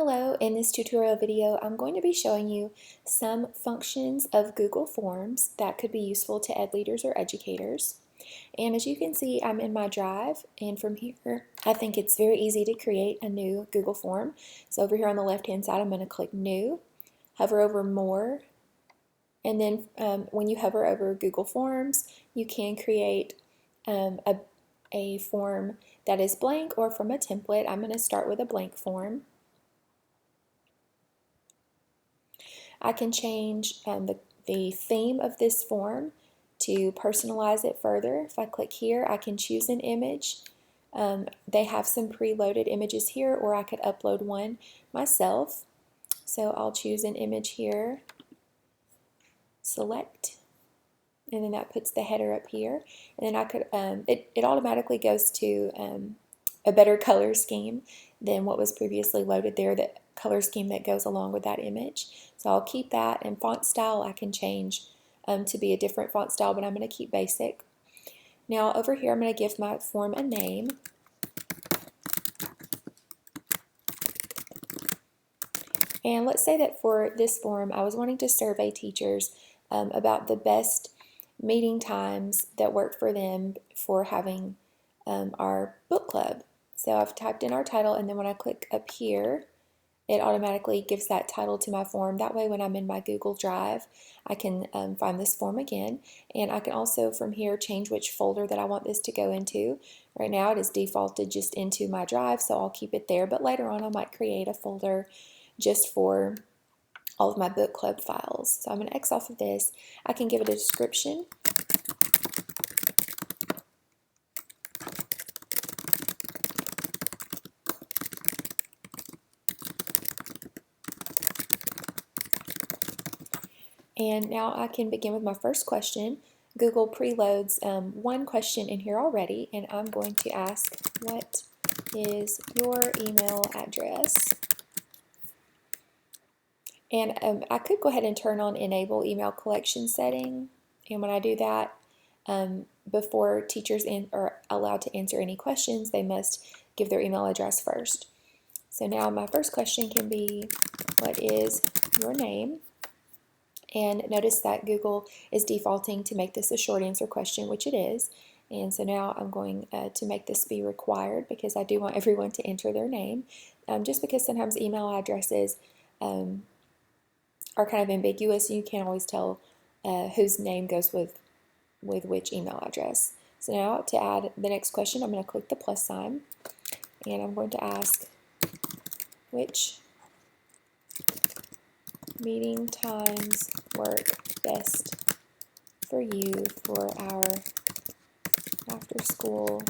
Hello, in this tutorial video I'm going to be showing you some functions of Google Forms that could be useful to ed leaders or educators. And as you can see, I'm in my Drive, and from here I think it's very easy to create a new Google form. So over here on the left hand side I'm going to click New, hover over More, and then when you hover over Google Forms you can create a form that is blank or from a template. I'm going to start with a blank form. I can change the theme of this form to personalize it further. If I click here, I can choose an image. They have some preloaded images here, or I could upload one myself. So I'll choose an image here, select, and then that puts the header up here. And then I could, it automatically goes to a better color scheme than what was previously loaded there, the color scheme that goes along with that image. So I'll keep that, and font style I can change to be a different font style, but I'm going to keep basic. Now over here I'm going to give my form a name. And let's say that for this form I was wanting to survey teachers about the best meeting times that work for them for having our book club. So I've typed in our title, and then when I click up here it automatically gives that title to my form. That way when I'm in my Google Drive I can find this form again, and I can also from here change which folder that I want this to go into. Right now it is defaulted just into my Drive, so I'll keep it there, but later on I might create a folder just for all of my book club files. So I'm going to X off of this. I can give it a description. And now I can begin with my first question. Google preloads one question in here already, and I'm going to ask, what is your email address? And I could go ahead and turn on enable email collection setting, and when I do that, before teachers are allowed to answer any questions, they must give their email address first. So now my first question can be, what is your name? And notice that Google is defaulting to make this a short answer question, which it is. And so now I'm going to make this be required, because I do want everyone to enter their name. Just because sometimes email addresses are kind of ambiguous, and you can't always tell whose name goes with which email address. So now to add the next question, I'm going to click the plus sign, and I'm going to ask, which meeting times work best for you for our after school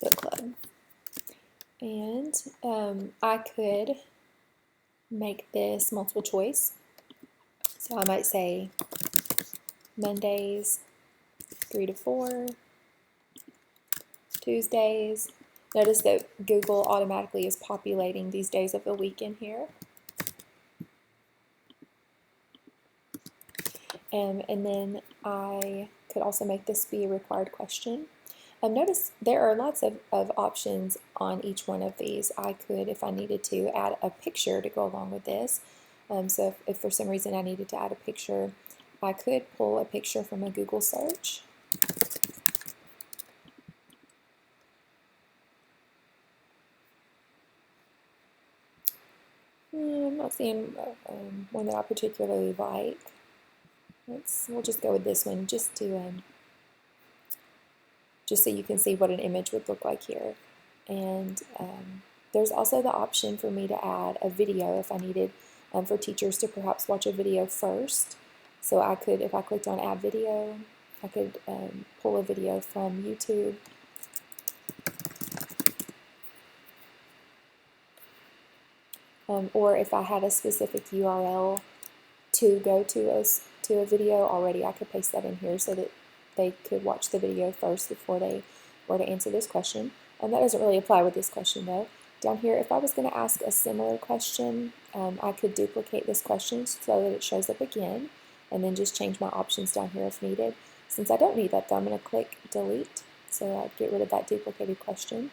book club? And I could make this multiple choice. So I might say Mondays 3 to 4, Tuesdays. Notice that Google automatically is populating these days of the week in here. And then I could also make this be a required question. Notice there are lots of options on each one of these. I could, if I needed to, add a picture to go along with this. So if for some reason I needed to add a picture, I could pull a picture from a Google search. I'm not seeing one that I particularly like. We'll just go with this one, just so you can see what an image would look like here. And there's also the option for me to add a video if I needed for teachers to perhaps watch a video first. So I could, if I clicked on add video, I could pull a video from YouTube. Or if I had a specific URL to go to a video already, I could paste that in here so that they could watch the video first before they were to answer this question. That doesn't really apply with this question though. Down here, if I was going to ask a similar question, I could duplicate this question so that it shows up again, and then just change my options down here if needed. Since I don't need that though, I'm going to click delete, so I'd get rid of that duplicated question.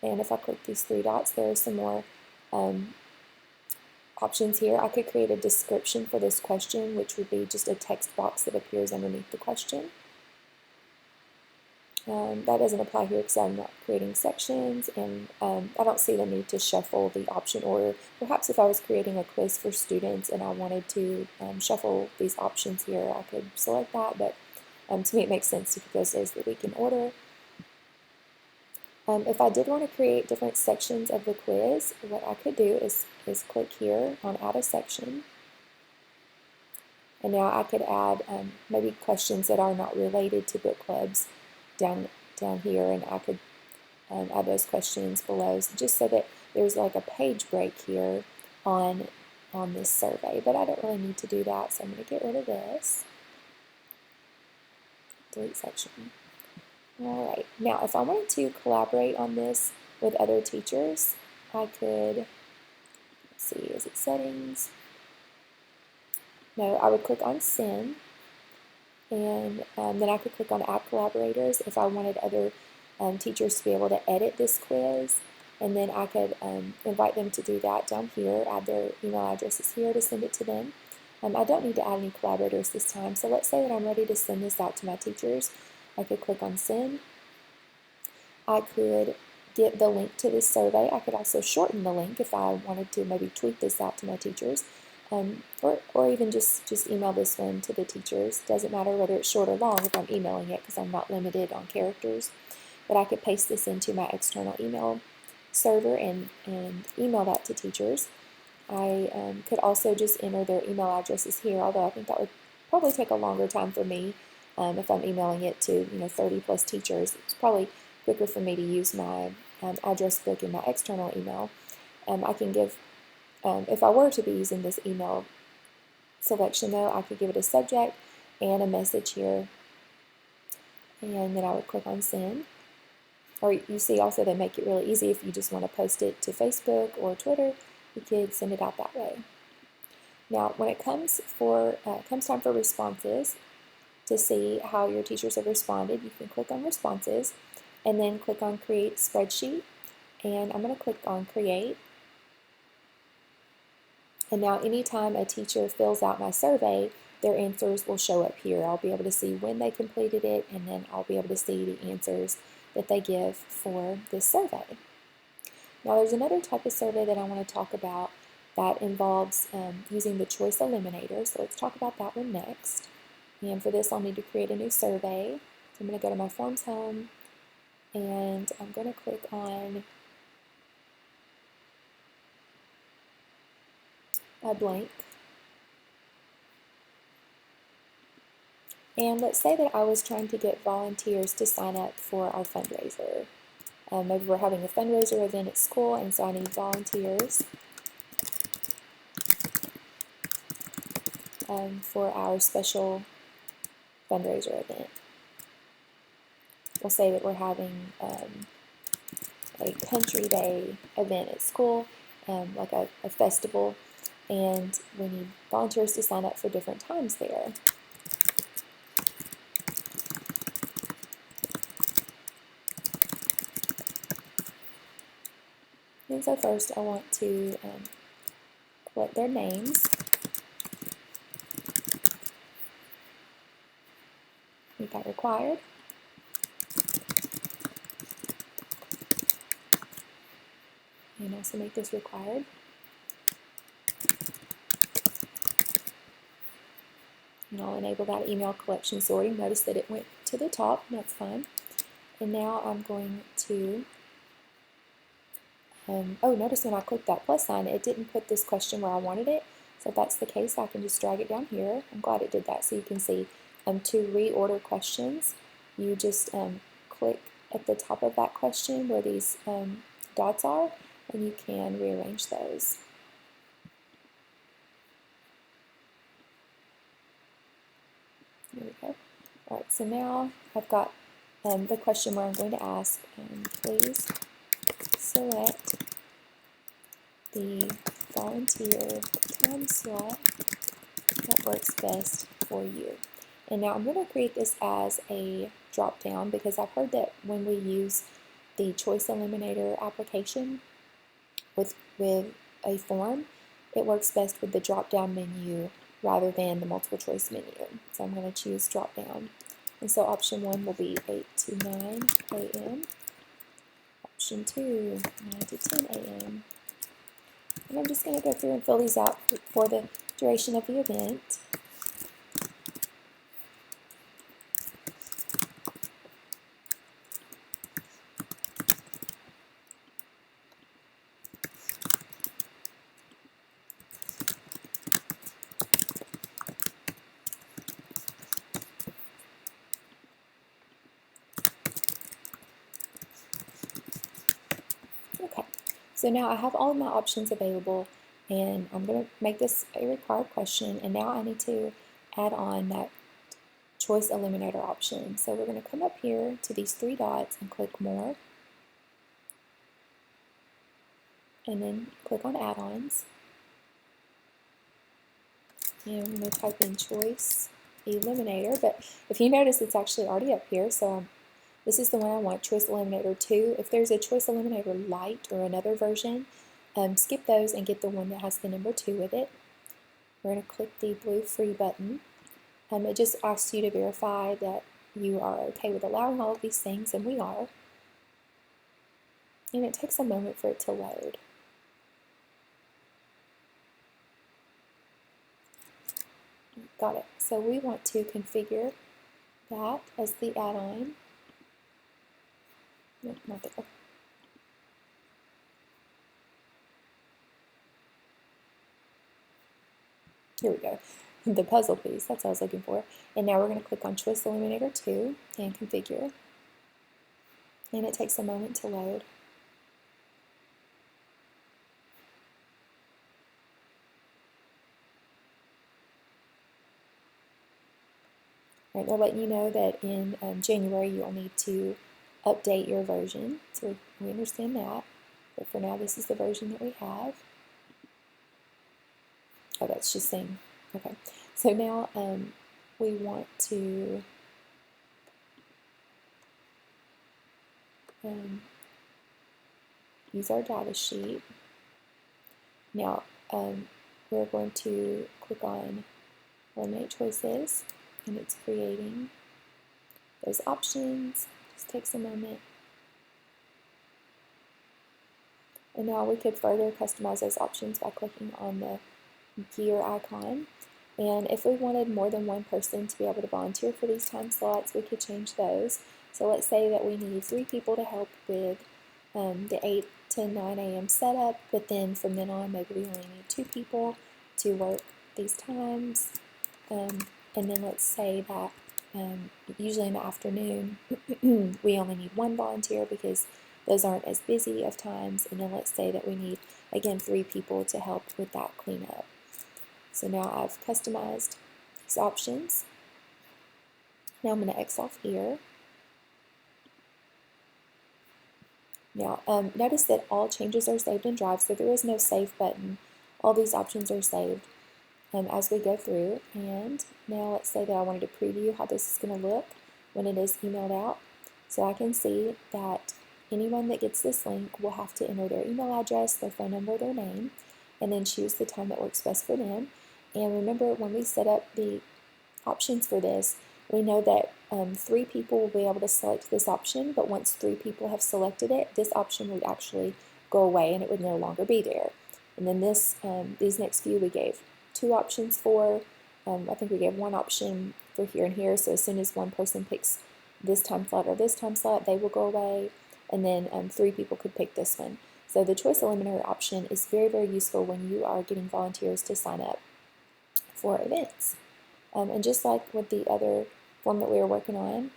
And if I click these three dots, there are some more options here. I could create a description for this question, which would be just a text box that appears underneath the question. That doesn't apply here because I'm not creating sections, and I don't see the need to shuffle the option order. Perhaps if I was creating a quiz for students and I wanted to shuffle these options here, I could select that, but to me it makes sense to keep those the week in order. If I did want to create different sections of the quiz, what I could do is click here on Add a Section. And now I could add maybe questions that are not related to book clubs down here, and I could add those questions below, just so that there's like a page break here on this survey. But I don't really need to do that, so I'm going to get rid of this. Delete section. All right, now if I wanted to collaborate on this with other teachers, I could, let's see, is it settings? No, I would click on Send, and then I could click on Add Collaborators if I wanted other teachers to be able to edit this quiz, and then I could invite them to do that down here, add their email addresses here to send it to them. I don't need to add any collaborators this time, so let's say that I'm ready to send this out to my teachers. I could click on Send. I could get the link to this survey. I could also shorten the link if I wanted to maybe tweet this out to my teachers, or even just email this one to the teachers. Doesn't matter whether it's short or long if I'm emailing it, because I'm not limited on characters. But I could paste this into my external email server and email that to teachers. I could also just enter their email addresses here, although I think that would probably take a longer time for me if I'm emailing it to 30 plus teachers. It's probably quicker for me to use my address book in my external email. I can give, if I were to be using this email selection though, I could give it a subject and a message here, and then I would click on Send. Or you see also they make it really easy if you just want to post it to Facebook or Twitter, you could send it out that way. Now when it comes time for responses, to see how your teachers have responded, you can click on Responses and then click on Create Spreadsheet, and I'm going to click on Create. And now anytime a teacher fills out my survey, their answers will show up here. I'll be able to see when they completed it, and then I'll be able to see the answers that they give for this survey. Now there's another type of survey that I want to talk about that involves using the Choice Eliminator, so let's talk about that one next. And for this I'll need to create a new survey. So I'm going to go to my Forms Home, and I'm going to click on a blank. And let's say that I was trying to get volunteers to sign up for our fundraiser. Maybe we're having a fundraiser event at school, and so I need volunteers for our special fundraiser event. We'll say that we're having a country day event at school, like a festival, and we need volunteers to sign up for different times there. And so first I want to collect their names. Make that required. And also make this required. And I'll enable that email collection sorting. Notice that it went to the top, and that's fine. And now I'm going to, oh, notice when I clicked that plus sign, it didn't put this question where I wanted it. So if that's the case, I can just drag it down here. I'm glad it did that, so you can see to reorder questions, you just click at the top of that question where these dots are, and you can rearrange those. There we go. All right, so now I've got the question where I'm going to ask, please select the volunteer time slot that works best for you. And now I'm going to create this as a drop down, because I've heard that when we use the Choice Eliminator application with a form, it works best with the drop-down menu rather than the multiple choice menu. So I'm going to choose drop-down. And so option 1 will be 8 to 9 a.m. Option 2, 9 to 10 a.m. And I'm just going to go through and fill these out for the duration of the event. Okay, so now I have all of my options available, and I'm going to make this a required question, and now I need to add on that choice eliminator option. So we're going to come up here to these 3 dots and click More, and then click on Add-ons, and I'm going to type in choice eliminator, but if you notice it's actually already up here, so this is the one I want, Choice Eliminator 2. If there's a Choice Eliminator Lite or another version, skip those and get the one that has the number 2 with it. We're going to click the blue Free button. It just asks you to verify that you are okay with allowing all of these things, and we are. And it takes a moment for it to load. Got it. So we want to configure that as the add-on. No, not there. Here we go. The puzzle piece, that's what I was looking for. And now we're going to click on Choice Eliminator 2 and configure. And it takes a moment to load. Right, they're letting you know that in January you'll need to update your version, so we understand that. But for now, this is the version that we have. Oh, that's just saying, okay. So now we want to use our data sheet. Now we're going to click on Eliminate Choices, and it's creating those options. Just takes a moment. And now we could further customize those options by clicking on the gear icon. And if we wanted more than one person to be able to volunteer for these time slots, we could change those. So let's say that we need 3 people to help with the 8 to 9 a.m. setup, but then from then on, maybe we only need 2 people to work these times. And then let's say that usually in the afternoon, we only need 1 volunteer because those aren't as busy of times. And then let's say that we need, again, 3 people to help with that cleanup. So now I've customized these options. Now I'm going to X off here. Now notice that all changes are saved in Drive, so there is no Save button. All these options are saved as we go through. And now let's say that I wanted to preview how this is going to look when it is emailed out. So I can see that anyone that gets this link will have to enter their email address, their phone number, their name, and then choose the time that works best for them. And remember, when we set up the options for this, we know that 3 people will be able to select this option, but once 3 people have selected it, this option would actually go away and it would no longer be there. And then this, these next few we gave 2 options for. I think we gave 1 option for here and here, so as soon as one person picks this time slot or this time slot, they will go away, and then 3 people could pick this one. So the choice eliminator option is very, very useful when you are getting volunteers to sign up for events. And just like with the other form that we were working on,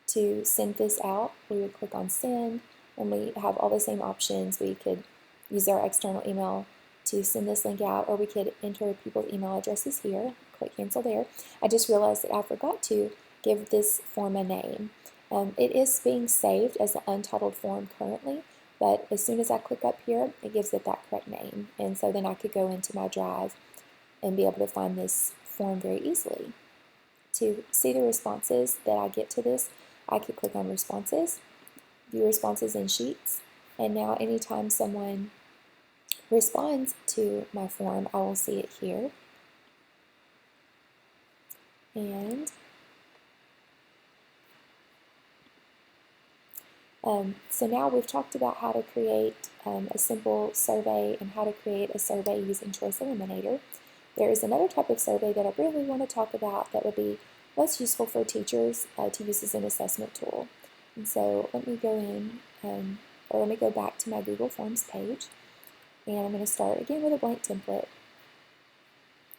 to send this out, we would click on Send, and we have all the same options. We could use our external email to send this link out, or we could enter people's email addresses here, click Cancel there. I just realized that I forgot to give this form a name. It is being saved as an untitled form currently, but as soon as I click up here, it gives it that correct name. And so then I could go into my Drive and be able to find this form very easily. To see the responses that I get to this, I could click on Responses, View Responses in Sheets, And now anytime someone responds to my form, I will see it here. And so now we've talked about how to create a simple survey and how to create a survey using Choice Eliminator. There is another type of survey that I really want to talk about that would be most useful for teachers to use as an assessment tool. And so let me go in, or let me go back to my Google Forms page, and I'm going to start again with a blank template.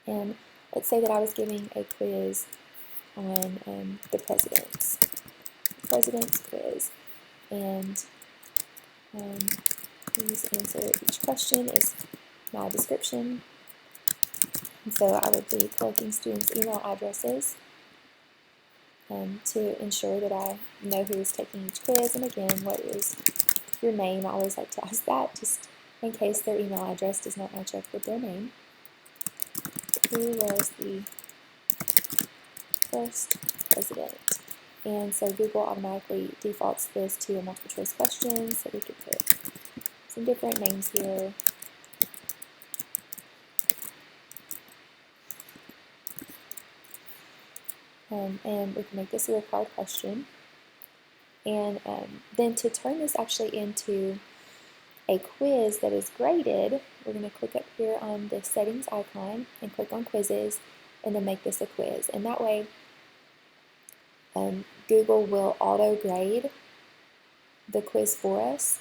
And let's say that I was giving a quiz on the president's quiz. And please answer each question is my description. And so I would be collecting students' email addresses to ensure that I know who is taking each quiz. And again, what is your name? I always like to ask that just in case their email address does not match up with their name. Who was the first president? And so Google automatically defaults this to a multiple choice question, so we could put some different names here. And we can make this a required question. And then to turn this actually into a quiz that is graded, we're going to click up here on the settings icon and click on quizzes and then make this a quiz. And that way Google will auto grade the quiz for us.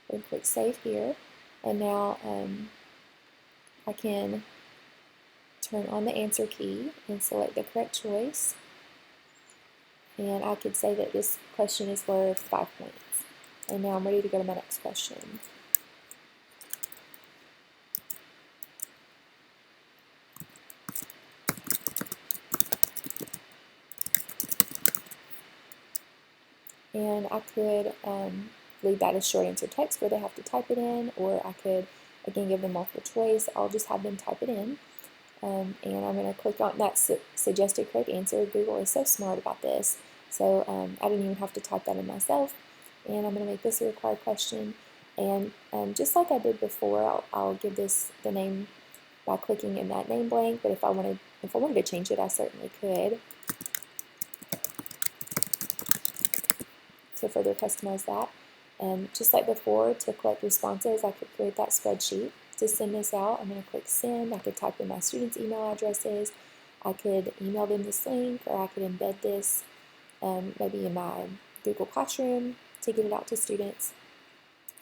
We'll click save here, and now I can turn on the answer key and select the correct choice, and I could say that this question is worth 5 points. And now I'm ready to go to my next question. And I could leave that as short answer text where they have to type it in, or I could again give them multiple choice. I'll just have them type it in. And I'm going to click on that suggested correct answer. Google is so smart about this, so I didn't even have to type that in myself. And I'm going to make this a required question. And just like I did before, I'll give this the name by clicking in that name blank. But if I wanted to change it, I certainly could to further customize that. And just like before, to collect responses, I could create that spreadsheet. To send this out, I'm going to click send. I could type in my students' email addresses. I could email them this link, or I could embed this maybe in my Google Classroom to get it out to students.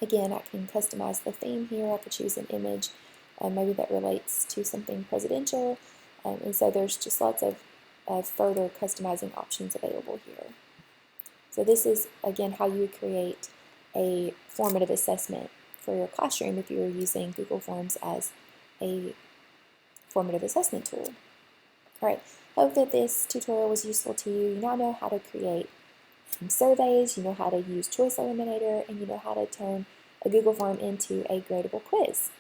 Again, I can customize the theme here. I could choose an image maybe that relates to something presidential. And so there's just lots of further customizing options available here. So this is, again, how you would create a formative assessment for your classroom if you were using Google Forms as a formative assessment tool. All right, hope that this tutorial was useful to you. You now know how to create surveys, you know how to use Choice Eliminator, and you know how to turn a Google form into a gradable quiz.